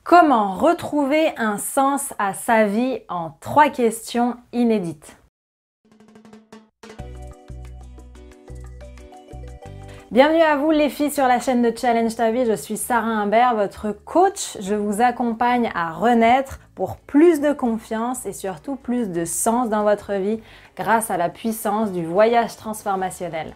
Comment retrouver un sens à sa vie en 3 questions inédites? Bienvenue à vous les filles sur la chaîne de Challenge ta vie, je suis Sarah Imbert, votre coach. Je vous accompagne à renaître pour plus de confiance et surtout plus de sens dans votre vie grâce à la puissance du voyage transformationnel.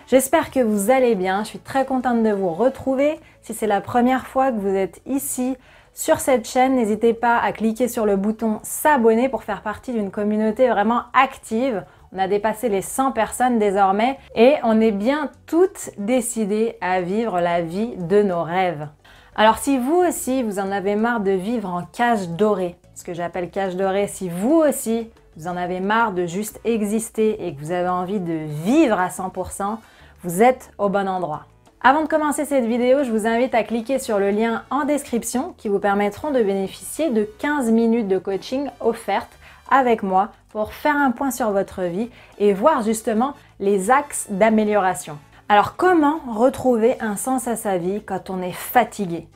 J'espère que vous allez bien, je suis très contente de vous retrouver. Si c'est la première fois que vous êtes ici sur cette chaîne, n'hésitez pas à cliquer sur le bouton s'abonner pour faire partie d'une communauté vraiment active. On a dépassé les 100 personnes désormais et on est bien toutes décidées à vivre la vie de nos rêves. Alors si vous aussi, vous en avez marre de vivre en cage dorée, ce que j'appelle cage dorée, si vous aussi, vous en avez marre de juste exister et que vous avez envie de vivre à 100%, vous êtes au bon endroit. Avant de commencer cette vidéo, je vous invite à cliquer sur le lien en description qui vous permettront de bénéficier de 15 minutes de coaching offertes avec moi pour faire un point sur votre vie et voir justement les axes d'amélioration. Alors comment retrouver un sens à sa vie quand on est fatigué,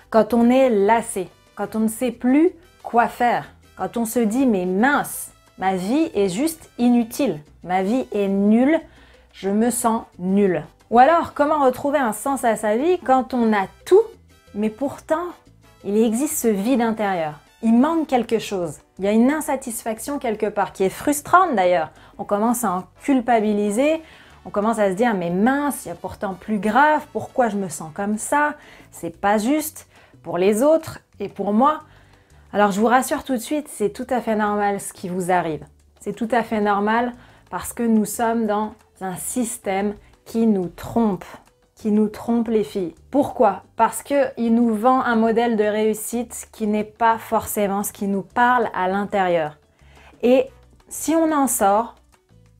quand on est lassé, quand on ne sait plus quoi faire, quand on se dit mais mince, ma vie est juste inutile, ma vie est nulle, je me sens nulle. Ou alors, comment retrouver un sens à sa vie quand on a tout, mais pourtant, il existe ce vide intérieur. Il manque quelque chose. Il y a une insatisfaction quelque part, qui est frustrante d'ailleurs. On commence à en culpabiliser, on commence à se dire « mais mince, il y a pourtant plus grave, pourquoi je me sens comme ça? C'est pas juste pour les autres et pour moi. » Alors je vous rassure tout de suite, c'est tout à fait normal ce qui vous arrive. C'est tout à fait normal parce que nous sommes dans un système qui nous trompe les filles. Pourquoi? Parce qu'il nous vend un modèle de réussite qui n'est pas forcément ce qui nous parle à l'intérieur. Et si on en sort,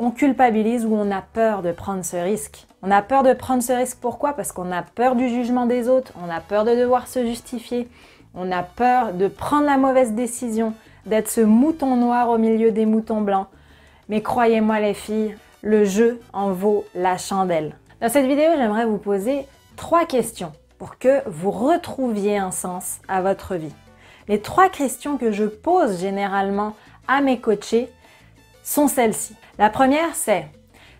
on culpabilise ou on a peur de prendre ce risque. On a peur de prendre ce risque, pourquoi? Parce qu'on a peur du jugement des autres, on a peur de devoir se justifier, on a peur de prendre la mauvaise décision, d'être ce mouton noir au milieu des moutons blancs. Mais croyez-moi les filles, le jeu en vaut la chandelle. Dans cette vidéo, j'aimerais vous poser 3 questions pour que vous retrouviez un sens à votre vie. Les 3 questions que je pose généralement à mes coachés sont celles-ci. La première, c'est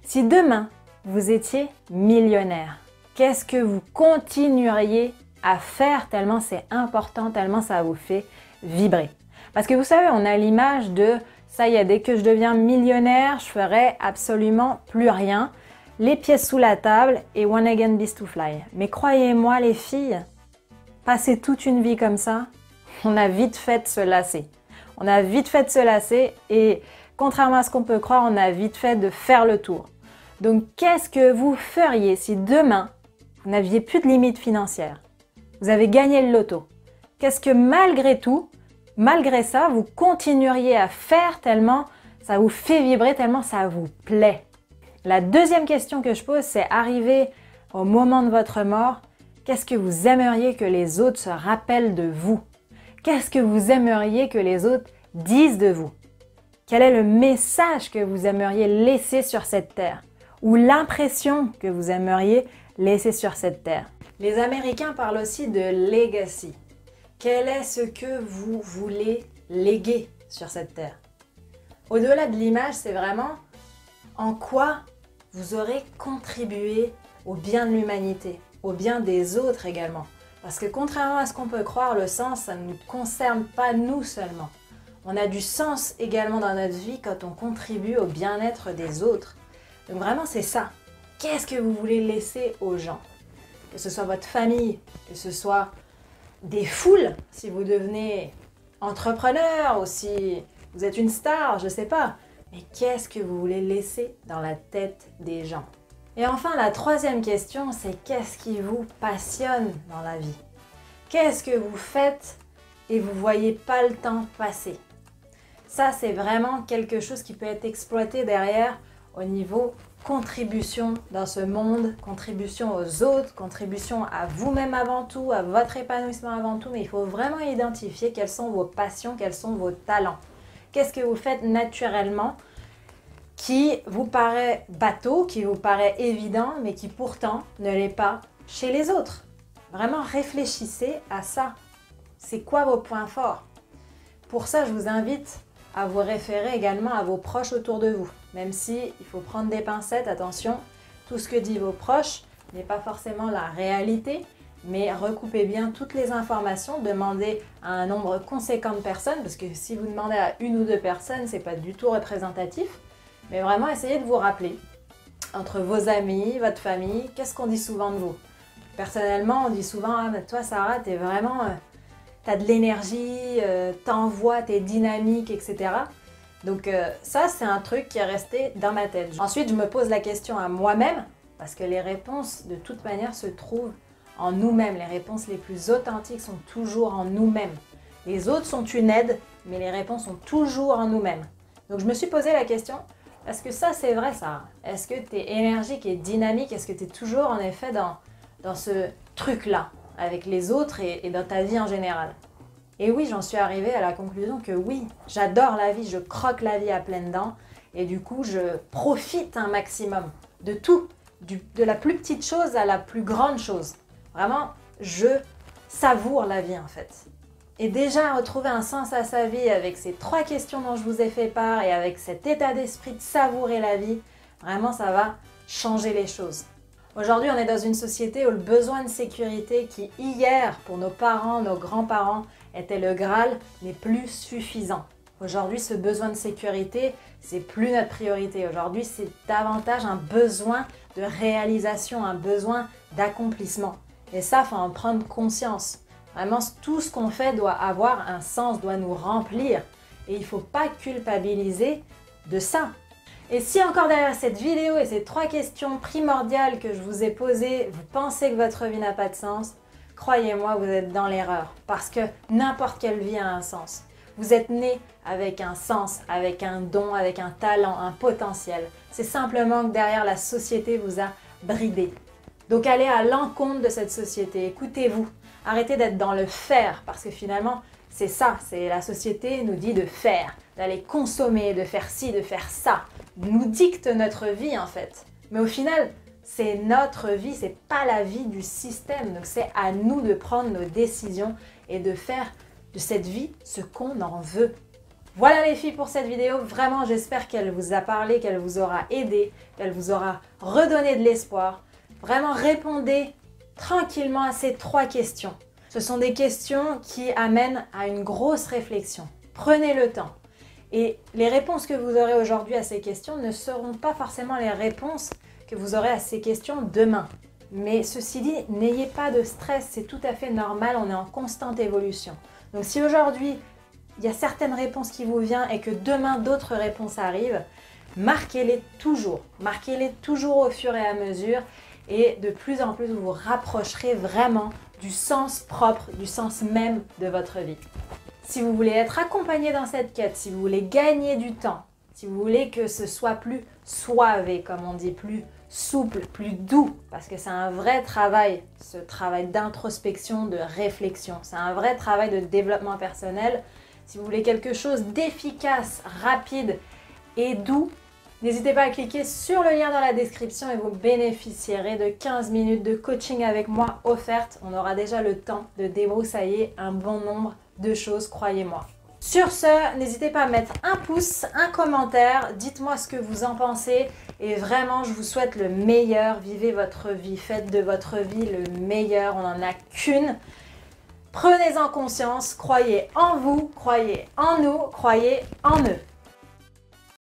si demain vous étiez millionnaire, qu'est-ce que vous continueriez à faire tellement c'est important, tellement ça vous fait vibrer? Parce que vous savez, on a l'image de ça y est, dès que je deviens millionnaire, je ferai absolument plus rien. Les pieds sous la table et one again beast to fly. Mais croyez-moi les filles, passer toute une vie comme ça, on a vite fait de se lasser. On a vite fait de se lasser et contrairement à ce qu'on peut croire, on a vite fait de faire le tour. Donc qu'est-ce que vous feriez si demain, vous n'aviez plus de limite financière? Vous avez gagné le loto. Qu'est-ce que malgré tout, malgré ça, vous continueriez à faire tellement ça vous fait vibrer, tellement ça vous plaît? La deuxième question que je pose, c'est arrivé au moment de votre mort, qu'est-ce que vous aimeriez que les autres se rappellent de vous? Qu'est-ce que vous aimeriez que les autres disent de vous? Quel est le message que vous aimeriez laisser sur cette terre? Ou l'impression que vous aimeriez laisser sur cette terre? Les Américains parlent aussi de legacy. Quel est ce que vous voulez léguer sur cette terre? Au-delà de l'image, c'est vraiment en quoi vous aurez contribué au bien de l'humanité, au bien des autres également. Parce que contrairement à ce qu'on peut croire, le sens, ça ne nous concerne pas nous seulement. On a du sens également dans notre vie quand on contribue au bien-être des autres. Donc vraiment, c'est ça. Qu'est-ce que vous voulez laisser aux gens? Que ce soit votre famille, que ce soit des foules, si vous devenez entrepreneur ou si vous êtes une star, je ne sais pas. Mais qu'est-ce que vous voulez laisser dans la tête des gens? Et enfin, la troisième question, c'est qu'est-ce qui vous passionne dans la vie? Qu'est-ce que vous faites et vous ne voyez pas le temps passer? Ça, c'est vraiment quelque chose qui peut être exploité derrière au niveau contribution dans ce monde, contribution aux autres, contribution à vous-même avant tout, à votre épanouissement avant tout. Mais il faut vraiment identifier quelles sont vos passions, quels sont vos talents. Qu'est-ce que vous faites naturellement qui vous paraît bateau, qui vous paraît évident, mais qui pourtant ne l'est pas chez les autres? Vraiment réfléchissez à ça. C'est quoi vos points forts? Pour ça, je vous invite à vous référer également à vos proches autour de vous. Même si il faut prendre des pincettes, attention, tout ce que disent vos proches n'est pas forcément la réalité, mais recoupez bien toutes les informations, demandez à un nombre conséquent de personnes, parce que si vous demandez à une ou deux personnes, ce n'est pas du tout représentatif, mais vraiment essayez de vous rappeler, entre vos amis, votre famille, qu'est-ce qu'on dit souvent de vous? Personnellement, on dit souvent, ah, toi Sarah, t'es vraiment, t'as de l'énergie, t'envoies, t'es dynamique, etc. Donc ça, c'est un truc qui est resté dans ma tête. Ensuite, je me pose la question à moi-même, parce que les réponses, de toute manière, se trouvent en nous-mêmes. Les réponses les plus authentiques sont toujours en nous-mêmes. Les autres sont une aide, mais les réponses sont toujours en nous-mêmes. Donc je me suis posé la question, est-ce que ça c'est vrai ça? Est-ce que tu es énergique et dynamique? Est-ce que tu es toujours en effet dans ce truc-là, avec les autres et dans ta vie en général? Et oui, j'en suis arrivée à la conclusion que oui, j'adore la vie, je croque la vie à pleines dents et du coup je profite un maximum de tout, de la plus petite chose à la plus grande chose. Vraiment, je savoure la vie en fait. Et déjà, retrouver un sens à sa vie avec ces 3 questions dont je vous ai fait part et avec cet état d'esprit de savourer la vie, vraiment ça va changer les choses. Aujourd'hui, on est dans une société où le besoin de sécurité qui hier, pour nos parents, nos grands-parents, était le Graal, n'est plus suffisant. Aujourd'hui, ce besoin de sécurité, c'est plus notre priorité. Aujourd'hui, c'est davantage un besoin de réalisation, un besoin d'accomplissement. Et ça, il faut en prendre conscience. Vraiment, tout ce qu'on fait doit avoir un sens, doit nous remplir. Et il ne faut pas culpabiliser de ça. Et si encore derrière cette vidéo et ces 3 questions primordiales que je vous ai posées, vous pensez que votre vie n'a pas de sens, croyez-moi, vous êtes dans l'erreur. Parce que n'importe quelle vie a un sens. Vous êtes né avec un sens, avec un don, avec un talent, un potentiel. C'est simplement que derrière la société vous a bridé. Donc allez à l'encontre de cette société, écoutez-vous. Arrêtez d'être dans le faire parce que finalement c'est ça, c'est la société nous dit de faire, d'aller consommer, de faire ci, de faire ça. Nous dicte notre vie en fait. Mais au final, c'est notre vie, c'est pas la vie du système. Donc c'est à nous de prendre nos décisions et de faire de cette vie ce qu'on en veut. Voilà les filles pour cette vidéo, vraiment j'espère qu'elle vous a parlé, qu'elle vous aura aidé, qu'elle vous aura redonné de l'espoir. Vraiment répondez tranquillement à ces 3 questions. Ce sont des questions qui amènent à une grosse réflexion. Prenez le temps. Et les réponses que vous aurez aujourd'hui à ces questions ne seront pas forcément les réponses que vous aurez à ces questions demain. Mais ceci dit, n'ayez pas de stress, c'est tout à fait normal, on est en constante évolution. Donc si aujourd'hui, il y a certaines réponses qui vous viennent et que demain d'autres réponses arrivent, marquez-les toujours au fur et à mesure et de plus en plus vous vous rapprocherez vraiment du sens propre, du sens même de votre vie. Si vous voulez être accompagné dans cette quête, si vous voulez gagner du temps, si vous voulez que ce soit plus soivé, comme on dit, plus souple, plus doux, parce que c'est un vrai travail, ce travail d'introspection, de réflexion, c'est un vrai travail de développement personnel. Si vous voulez quelque chose d'efficace, rapide et doux, n'hésitez pas à cliquer sur le lien dans la description et vous bénéficierez de 15 minutes de coaching avec moi offertes. On aura déjà le temps de débroussailler un bon nombre de choses, croyez-moi. Sur ce, n'hésitez pas à mettre un pouce, un commentaire, dites-moi ce que vous en pensez et vraiment je vous souhaite le meilleur, vivez votre vie, faites de votre vie le meilleur, on n'en a qu'une. Prenez-en conscience, croyez en vous, croyez en nous, croyez en eux.